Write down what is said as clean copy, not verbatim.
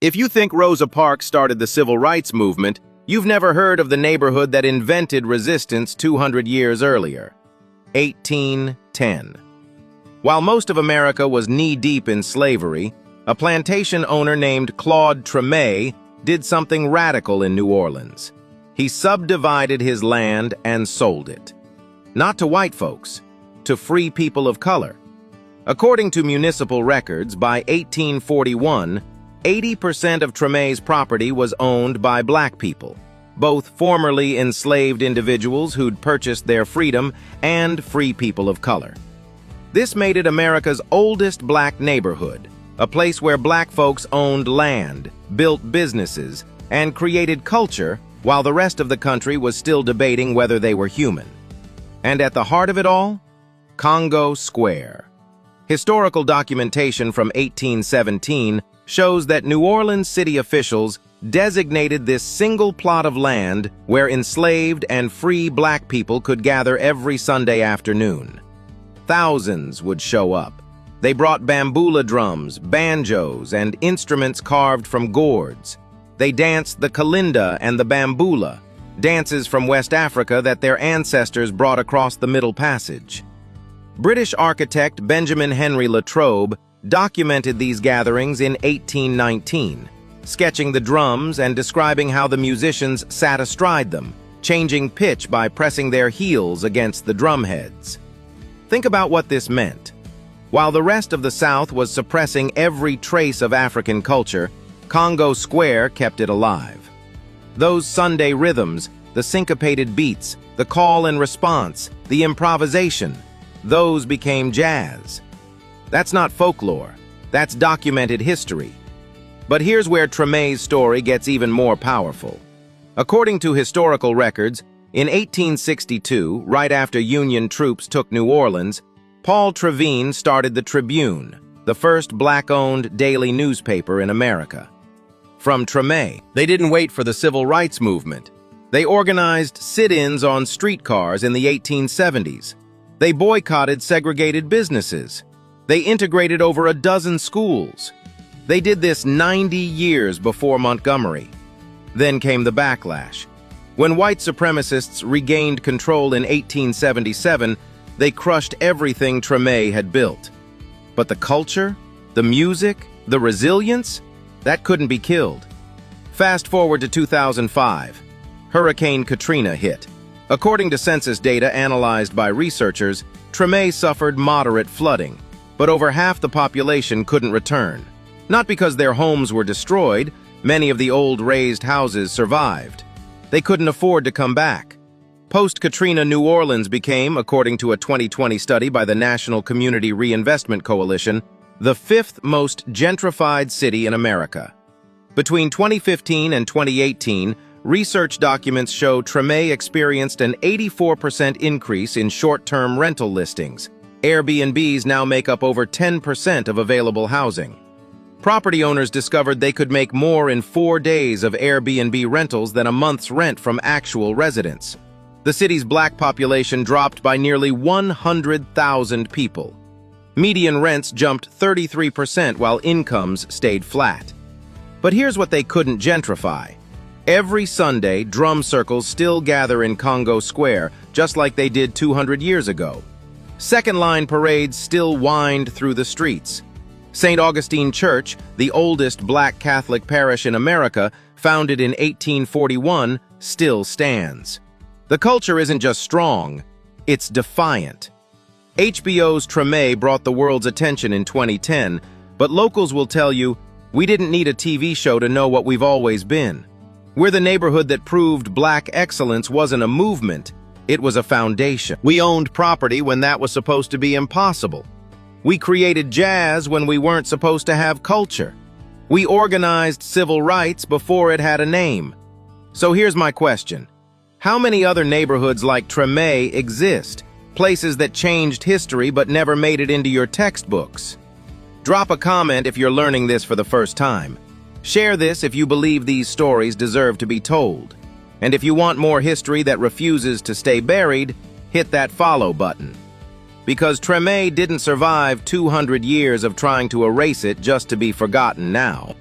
If you think Rosa Parks started the civil rights movement, you've never heard of the neighborhood that invented resistance 200 years earlier. 1810. While most of America was knee-deep in slavery, a plantation owner named Claude Tremé did something radical in New Orleans. He subdivided his land and sold it. Not to white folks, to free people of color. According to municipal records, by 1841, 80% of Tremé's property was owned by black people, both formerly enslaved individuals who'd purchased their freedom and free people of color. This made it America's oldest black neighborhood, a place where black folks owned land, built businesses, and created culture while the rest of the country was still debating whether they were human. And at the heart of it all, Congo Square. Historical documentation from 1817 shows that New Orleans city officials designated this single plot of land where enslaved and free black people could gather every Sunday afternoon. Thousands would show up. They brought bambula drums, banjos, and instruments carved from gourds. They danced the kalinda and the bambula, dances from West Africa that their ancestors brought across the Middle Passage. British architect Benjamin Henry Latrobe documented these gatherings in 1819, sketching the drums and describing how the musicians sat astride them, changing pitch by pressing their heels against the drumheads. Think about what this meant. While the rest of the South was suppressing every trace of African culture, Congo Square kept it alive. Those Sunday rhythms, the syncopated beats, the call and response, the improvisation, those became jazz. That's not folklore, that's documented history. But here's where Tremé's story gets even more powerful. According to historical records, in 1862, right after Union troops took New Orleans, Paul Trevine started the Tribune, the first black-owned daily newspaper in America. From Tremé, they didn't wait for the civil rights movement. They organized sit-ins on streetcars in the 1870s. They boycotted segregated businesses. They integrated over a dozen schools. They did this 90 years before Montgomery. Then came the backlash. When white supremacists regained control in 1877, they crushed everything Tremé had built. But the culture, the music, the resilience, that couldn't be killed. Fast forward to 2005. Hurricane Katrina hit. According to census data analyzed by researchers, Tremé suffered moderate flooding, but over half the population couldn't return. Not because their homes were destroyed, many of the old raised houses survived. They couldn't afford to come back. Post-Katrina New Orleans became, according to a 2020 study by the National Community Reinvestment Coalition, the fifth most gentrified city in America. Between 2015 and 2018, research documents show Tremé experienced an 84% increase in short-term rental listings. Airbnbs now make up over 10% of available housing. Property owners discovered they could make more in 4 days of Airbnb rentals than a month's rent from actual residents. The city's black population dropped by nearly 100,000 people. Median rents jumped 33% while incomes stayed flat. But here's what they couldn't gentrify. Every Sunday, drum circles still gather in Congo Square, just like they did 200 years ago. Second-line parades still wind through the streets. St. Augustine Church, the oldest black Catholic parish in America, founded in 1841, still stands. The culture isn't just strong, it's defiant. HBO's Tremé brought the world's attention in 2010, but locals will tell you, we didn't need a TV show to know what we've always been. We're the neighborhood that proved black excellence wasn't a movement, it was a foundation. We owned property when that was supposed to be impossible. We created jazz when we weren't supposed to have culture. We organized civil rights before it had a name. So here's my question. How many other neighborhoods like Tremé exist? Places that changed history but never made it into your textbooks? Drop a comment if you're learning this for the first time. Share this if you believe these stories deserve to be told. And if you want more history that refuses to stay buried, hit that follow button. Because Tremé didn't survive 200 years of trying to erase it just to be forgotten now.